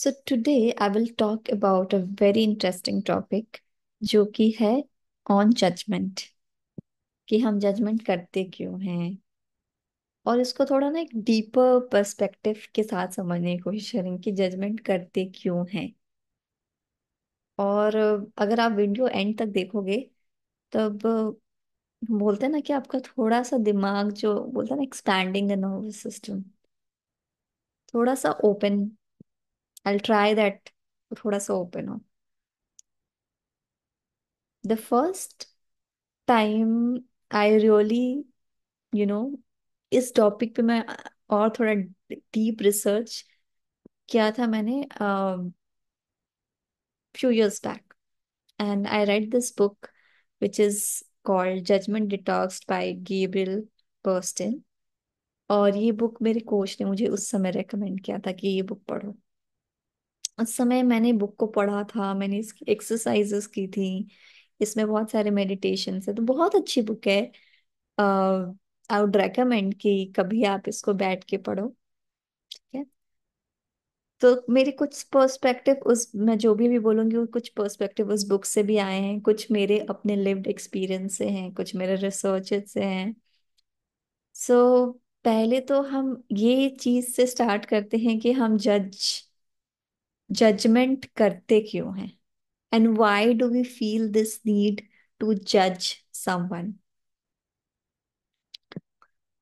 So today I will talk about a very interesting topic जो कि है on judgement कि हम जजमेंट करते क्यों हैं। और इसको थोड़ा ना एक डीपर पर्सपेक्टिव के साथ समझने की कोशिश करेंगे कि जजमेंट करते क्यों हैं। और अगर आप वीडियो एंड तक देखोगे तब बोलते हैं ना कि आपका थोड़ा सा दिमाग जो बोलते हैं ना एक्सपैंडिंग द नर्वस सिस्टम थोड़ा सा ओपन। आई ट्राई दैट थोड़ा सा ओपन हो। The first time I really you know इस टॉपिक पे मैं और थोड़ा डीप रिसर्च किया था मैंने few years back, and I read this book which is called Judgment Detox by Gabriel Bernstein। और ये बुक मेरे कोच ने मुझे उस समय रेकमेंड किया था कि ये बुक पढ़ो। उस समय मैंने बुक को पढ़ा था, मैंने इसकी एक्सरसाइजेस की थी। इसमें बहुत सारे मेडिटेशन है, तो बहुत अच्छी बुक है। आई वुड रेकमेंड कि कभी आप इसको बैठ के पढ़ो। ठीक है। तो मेरे कुछ पर्सपेक्टिव उस मैं जो भी बोलूंगी वो कुछ पर्सपेक्टिव उस बुक से भी आए हैं, कुछ मेरे अपने लिव्ड एक्सपीरियंस से हैं, कुछ मेरे रिसर्च से हैं। सो पहले तो हम ये चीज से स्टार्ट करते हैं कि हम जजमेंट करते क्यों हैं, and why do we feel this need to जज समवन।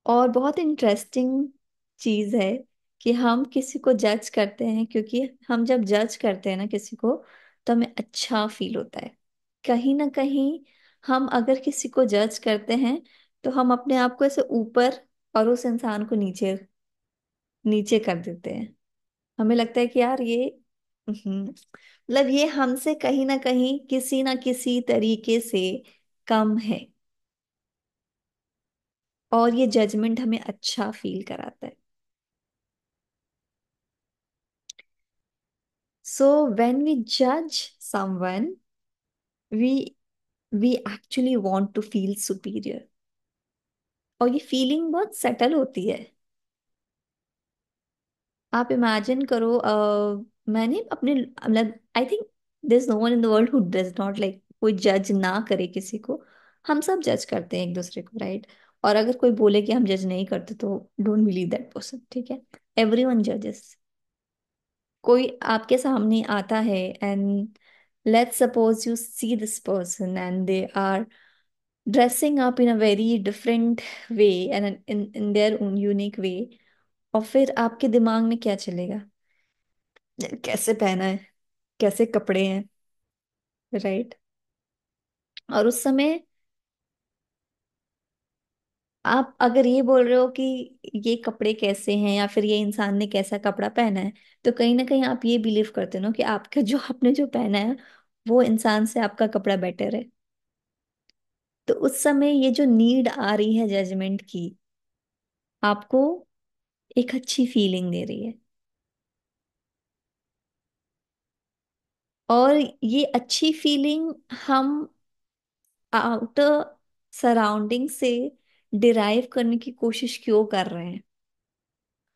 और बहुत इंटरेस्टिंग चीज है कि हम किसी को जज करते हैं क्योंकि हम जब जज करते हैं ना किसी को तो हमें अच्छा फील होता है। कहीं ना कहीं हम अगर किसी को जज करते हैं तो हम अपने आप को ऐसे ऊपर और उस इंसान को नीचे नीचे कर देते हैं। हमें लगता है कि यार ये मतलब ये हमसे कहीं ना किसी तरीके से कम है। और ये जजमेंट हमें अच्छा फील कराता है। So when we judge someone, we we actually want to feel superior। और ये फीलिंग बहुत सटल होती है। आप इमेजिन करो, मैंने अपने मतलब I think there is no one in the world who does not like कोई जज ना करे किसी को। हम सब जज करते हैं एक दूसरे को, राइट। और अगर कोई बोले कि हम जज नहीं करते तो डोंट बिलीव दैट पर्सन। ठीक है। एवरीवन जजेस। कोई आपके सामने आता है and let's suppose you see this person and they are dressing up in a very different way and in their own unique way। और फिर आपके दिमाग में क्या चलेगा? कैसे पहना है, कैसे कपड़े हैं, राइट। और उस समय आप अगर ये बोल रहे हो कि ये कपड़े कैसे हैं या फिर ये इंसान ने कैसा कपड़ा पहना है, तो कहीं ना कहीं आप ये बिलीव करते हो ना कि आपका जो आपने जो पहना है वो इंसान से आपका कपड़ा बेटर है। तो उस समय ये जो नीड आ रही है जजमेंट की, आपको एक अच्छी फीलिंग दे रही है। और ये अच्छी फीलिंग हम आउटर सराउंडिंग से डिराइव करने की कोशिश क्यों कर रहे हैं।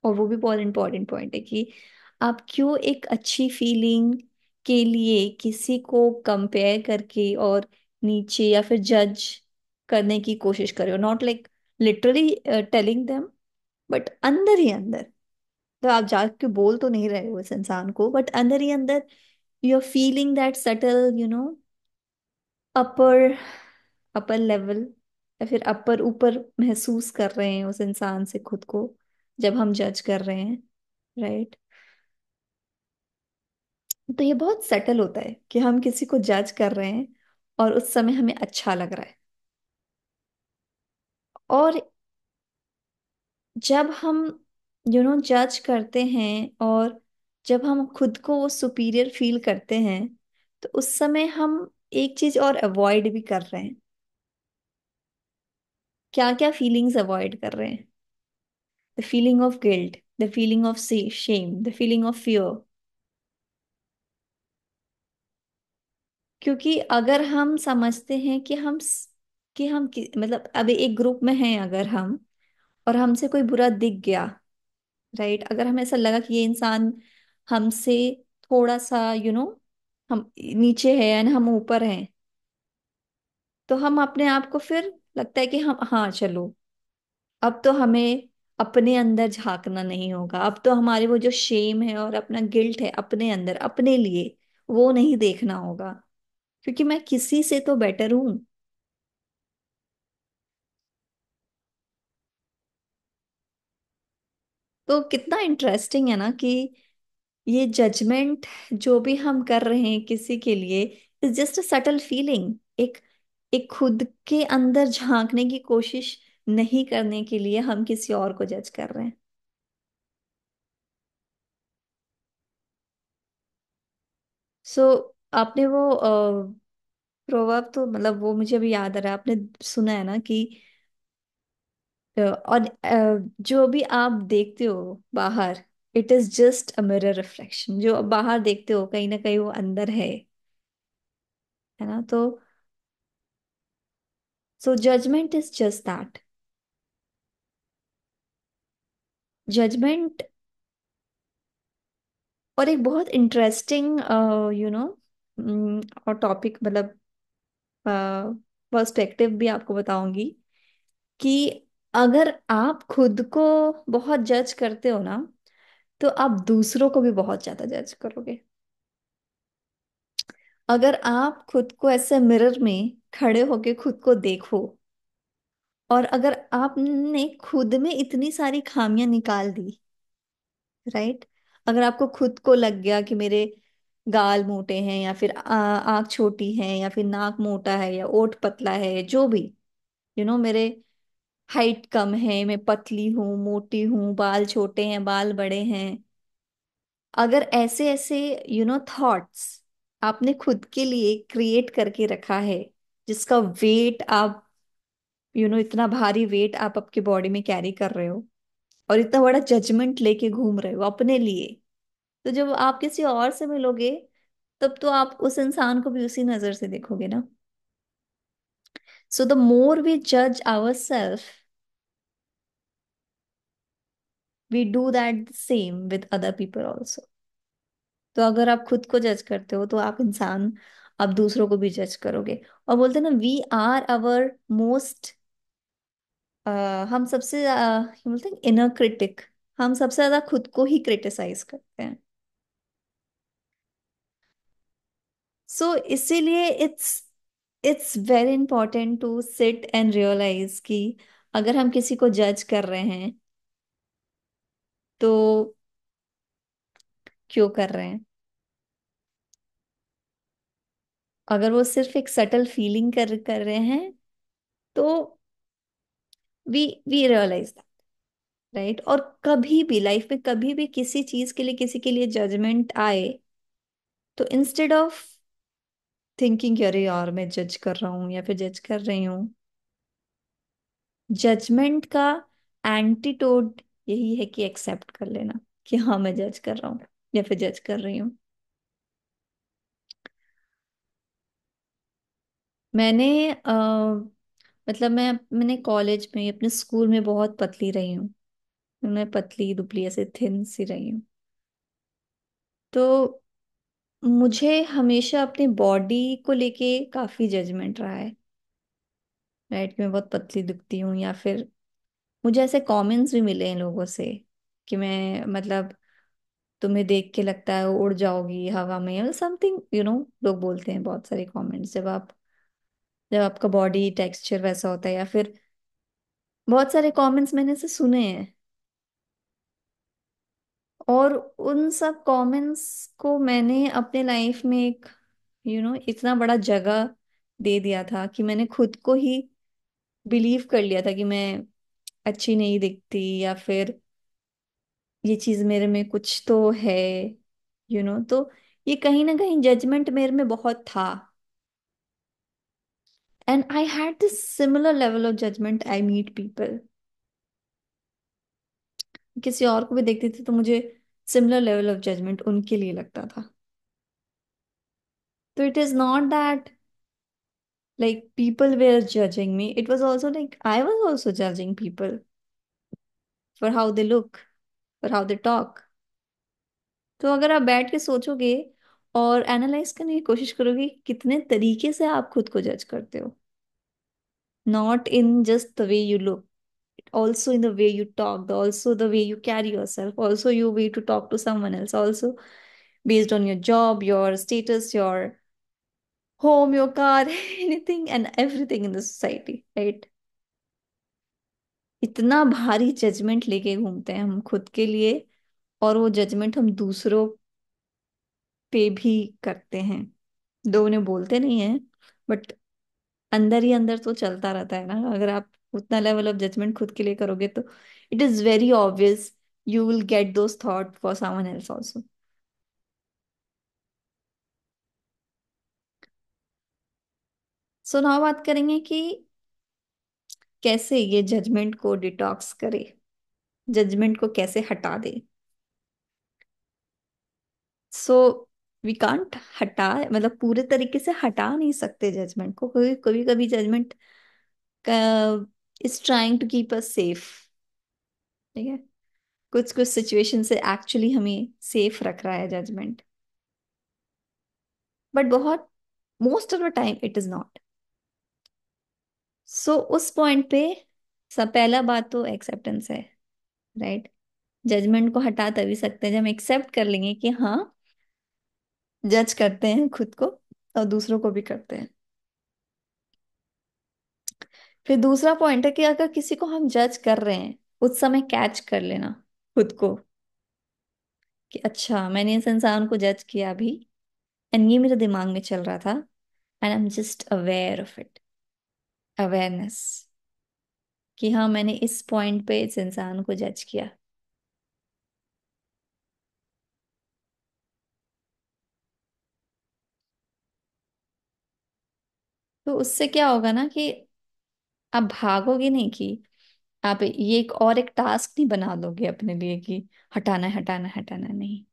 और वो भी बहुत इंपॉर्टेंट पॉइंट है कि आप क्यों एक अच्छी फीलिंग के लिए किसी को कंपेयर करके और नीचे या फिर जज करने की कोशिश कर रहे हो। Not like literally telling them, but अंदर ही अंदर। तो आप जाके बोल तो नहीं रहे हो इस इंसान को, बट अंदर ही अंदर you are feeling that subtle upper upper level या फिर अपर ऊपर महसूस कर रहे हैं उस इंसान से खुद को जब हम जज कर रहे हैं, राइट। तो ये बहुत सटल होता है कि हम किसी को जज कर रहे हैं और उस समय हमें अच्छा लग रहा है। और जब हम जज करते हैं और जब हम खुद को वो सुपीरियर फील करते हैं तो उस समय हम एक चीज और अवॉइड भी कर रहे हैं। क्या क्या फीलिंग्स अवॉइड कर रहे हैं? The feeling of guilt, the feeling of shame, the feeling of fear. क्योंकि अगर हम समझते हैं कि मतलब अभी एक ग्रुप में हैं अगर हम, और हमसे कोई बुरा दिख गया, राइट। अगर हमें ऐसा लगा कि ये इंसान हमसे थोड़ा सा हम नीचे है एंड हम ऊपर हैं, तो हम अपने आप को फिर लगता है कि हम, हाँ चलो, अब तो हमें अपने अंदर झांकना नहीं होगा, अब तो हमारे वो जो शेम है और अपना गिल्ट है अपने अंदर अपने लिए, वो नहीं देखना होगा, क्योंकि मैं किसी से तो बेटर हूं। तो कितना इंटरेस्टिंग है ना कि ये जजमेंट जो भी हम कर रहे हैं किसी के लिए is just a subtle feeling, एक एक खुद के अंदर झांकने की कोशिश नहीं करने के लिए हम किसी और को जज कर रहे हैं। सो आपने वो प्रोवर्ब, तो मतलब वो मुझे अभी याद आ रहा है, आपने सुना है ना कि और जो भी आप देखते हो बाहर, it is just a mirror reflection, जो आप बाहर देखते हो कहीं ना कहीं वो अंदर है ना। तो so judgement is just that, judgement. और एक बहुत इंटरेस्टिंग यू नो और टॉपिक, मतलब पर्सपेक्टिव भी आपको बताऊंगी कि अगर आप खुद को बहुत जज करते हो ना, तो आप दूसरों को भी बहुत ज्यादा जज करोगे। अगर आप खुद को ऐसे मिरर में खड़े होके खुद को देखो, और अगर आपने खुद में इतनी सारी खामियां निकाल दी, राइट, अगर आपको खुद को लग गया कि मेरे गाल मोटे हैं, या फिर आंख छोटी है, या फिर नाक मोटा है, या ओठ पतला है, जो भी, मेरे हाइट कम है, मैं पतली हूँ, मोटी हूँ, बाल छोटे हैं, बाल बड़े हैं, अगर ऐसे ऐसे थॉट्स आपने खुद के लिए क्रिएट करके रखा है, जिसका वेट आप, इतना भारी वेट आप आपके बॉडी में कैरी कर रहे हो, और इतना बड़ा जजमेंट लेके घूम रहे हो अपने लिए, तो जब आप किसी और से मिलोगे, तब तो आप उस इंसान को भी उसी नजर से देखोगे ना। सो द मोर वी जज our self, we do that same with other people also. तो अगर आप खुद को जज करते हो, तो आप इंसान, आप दूसरों को भी जज करोगे। और बोलते हैं ना, वी आर आवर मोस्ट, हम सबसे बोलते हैं इनर क्रिटिक, हम सबसे ज्यादा खुद को ही क्रिटिसाइज करते हैं। सो इसीलिए it's it's very important to sit and realise कि अगर हम किसी को जज कर रहे हैं, तो क्यों कर रहे हैं। अगर वो सिर्फ एक सटल फीलिंग कर कर रहे हैं, तो वी वी रियलाइज, राइट। और कभी भी लाइफ में, कभी भी किसी चीज के लिए, किसी के लिए जजमेंट आए, तो इंस्टेड ऑफ थिंकिंग कि अरे यार मैं जज कर रहा हूँ या फिर जज कर रही हूँ, जजमेंट का एंटीटोड यही है कि एक्सेप्ट कर लेना कि हाँ मैं जज कर रहा हूँ या फिर जज कर रही हूँ। मैंने मतलब मैंने कॉलेज में, अपने स्कूल में बहुत पतली रही हूँ। मैं पतली दुबली ऐसे थिन सी रही हूँ। तो मुझे हमेशा अपनी बॉडी को लेके काफी जजमेंट रहा है, राइट, कि मैं बहुत पतली दिखती हूँ, या फिर मुझे ऐसे कमेंट्स भी मिले हैं लोगों से कि मैं, मतलब तुम्हें देख के लगता है उड़ जाओगी हवा में, समथिंग, लोग बोलते हैं बहुत सारे कमेंट्स, जब आपका बॉडी टेक्सचर वैसा होता है, या फिर बहुत सारे कमेंट्स मैंने से सुने हैं। और उन सब कमेंट्स को मैंने अपने लाइफ में एक, इतना बड़ा जगह दे दिया था कि मैंने खुद को ही बिलीव कर लिया था कि मैं अच्छी नहीं दिखती, या फिर ये चीज मेरे में कुछ तो है, तो ये कहीं ना कहीं जजमेंट मेरे में बहुत था। And I had this similar level of judgement, I meet people, किसी और को भी देखती थी तो मुझे सिमिलर लेवल ऑफ जजमेंट उनके लिए लगता था। तो it is not that like people were judging me, it was also like I was also judging people for how they look, for how they talk. तो अगर आप बैठ के सोचोगे और एनालाइज करने की कोशिश करोगे कितने तरीके से आप खुद को जज करते हो, not in just the way you look, also in the way you talk, also the way you carry yourself, also your way to talk to someone else, also based on your job, your status, your home, your car, anything and everything in the society, right? इतना भारी judgement लेके घूमते हैं हम खुद के लिए, और वो जजमेंट हम दूसरों पे भी करते हैं, दो उन्हें बोलते नहीं है, बट अंदर ही अंदर तो चलता रहता है ना। अगर आप उतना लेवल ऑफ जजमेंट खुद के लिए करोगे तो it is very obvious you will get those thought for someone else also. So now बात करेंगे कि कैसे ये जजमेंट को डिटॉक्स करे, जजमेंट को कैसे हटा दे। सो वी कांट हटा, मतलब पूरे तरीके से हटा नहीं सकते जजमेंट को, कभी कभी कभी judgement is trying to keep us safe, ठीक है। कुछ कुछ सिचुएशन से एक्चुअली हमें सेफ रख रहा है जजमेंट, बट बहुत most of the time it is not. So उस पॉइंट पे सब पहला बात तो एक्सेप्टेंस है, राइट। जजमेंट को हटा तभी सकते हैं जब हम एक्सेप्ट कर लेंगे कि हाँ, जज करते हैं खुद को और दूसरों को भी करते हैं। फिर दूसरा पॉइंट है कि अगर किसी को हम जज कर रहे हैं उस समय कैच कर लेना खुद को कि अच्छा मैंने इस इंसान को जज किया अभी, एंड ये मेरे दिमाग में चल रहा था, and I am just aware of it, awareness कि हाँ मैंने इस पॉइंट पे इस इंसान को जज किया। तो उससे क्या होगा ना कि आप भागोगे नहीं, कि आप ये एक टास्क नहीं बना लोगे अपने लिए कि हटाना है हटाना है हटाना है, नहीं।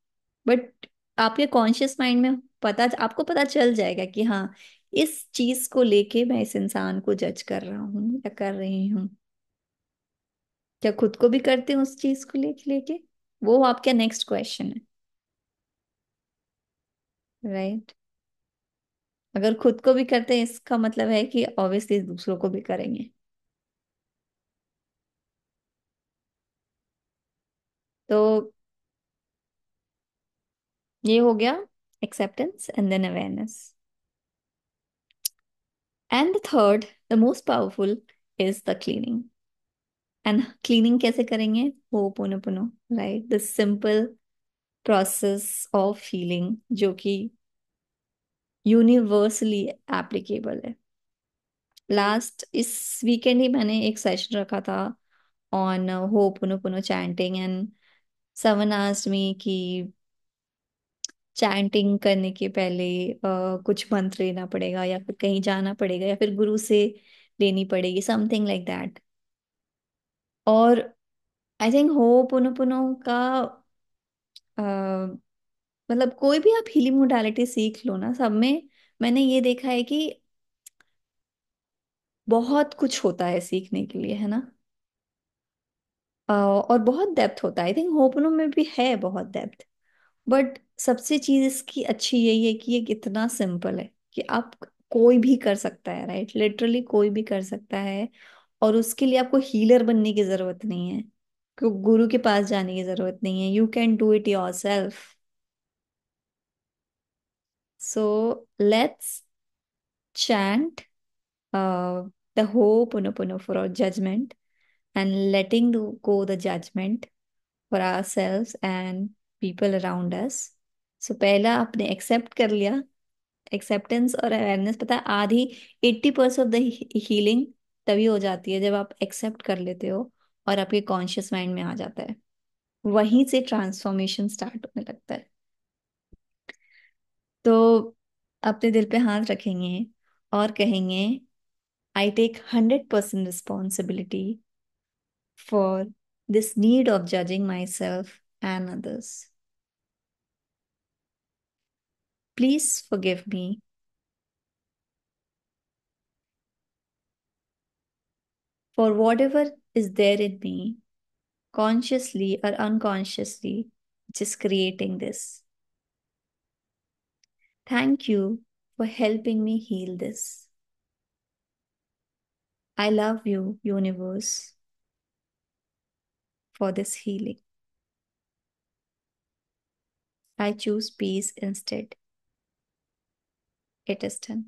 बट आपके कॉन्शियस माइंड में पता, आपको पता चल जाएगा कि हाँ इस चीज को लेके मैं इस इंसान को जज कर रहा हूँ या कर रही हूँ। क्या खुद को भी करते हैं उस चीज को लेके वो आपका नेक्स्ट क्वेश्चन है, राइट। अगर खुद को भी करते हैं इसका मतलब है कि ऑब्वियसली दूसरों को भी करेंगे। तो ये हो गया acceptance and then awareness. And the third, the most powerful, is the cleaning. And cleaning कैसे करेंगे? Ho'oponopono, right, the simple process of healing जो कि यूनिवर्सली एप्लीकेबल है। लास्ट इस वीकेंड ही मैंने एक सेशन रखा था on Ho'oponopono chanting, and someone asked me कि चैंटिंग करने के पहले कुछ मंत्र लेना पड़ेगा या फिर कहीं जाना पड़ेगा या फिर गुरु से लेनी पड़ेगी, समथिंग लाइक दैट। और आई थिंक हो पुनो पुनो का मतलब कोई भी आप हीलिंग मोडालिटी सीख लो ना, सब में मैंने ये देखा है कि बहुत कुछ होता है सीखने के लिए, है ना। और बहुत डेप्थ होता है, आई थिंक होपनो में भी है बहुत डेप्थ। बट सबसे चीज इसकी अच्छी यही है कि ये कितना सिंपल है कि आप कोई भी कर सकता है, राइट, लिटरली कोई भी कर सकता है। और उसके लिए आपको हीलर बनने की जरूरत नहीं है, गुरु के पास जाने की जरूरत नहीं है, you can do it your self. So let's chant the Ho'oponopono for our judgment, and letting go the judgment for ourselves and people around us. So पहला आपने एक्सेप्ट कर लिया, एक्सेप्टेंस और अवेयरनेस, पता है आधी 80% ऑफ द हीलिंग तभी हो जाती है जब आप एक्सेप्ट कर लेते हो और आपके कॉन्शियस माइंड में आ जाता है, वहीं से ट्रांसफॉर्मेशन स्टार्ट होने लगता है। तो अपने दिल पे हाथ रखेंगे और कहेंगे, I take 100% responsibility for this need of judging myself and others. Please forgive me for whatever is there in me, consciously or unconsciously, which is creating this. Thank you for helping me heal this. I love you, universe, for this healing. I choose peace instead. It is done.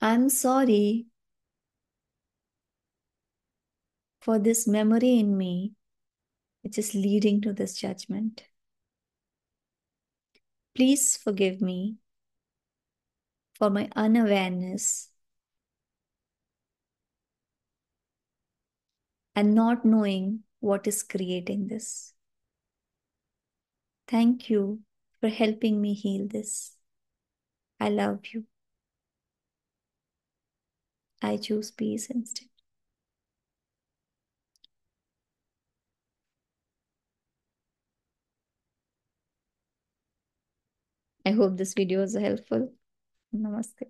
I'm sorry for this memory in me, which is leading to this judgment. Please forgive me for my unawareness and not knowing what is creating this. Thank you for helping me heal this. I love you. I choose peace instead. I hope this video is helpful. Namaste.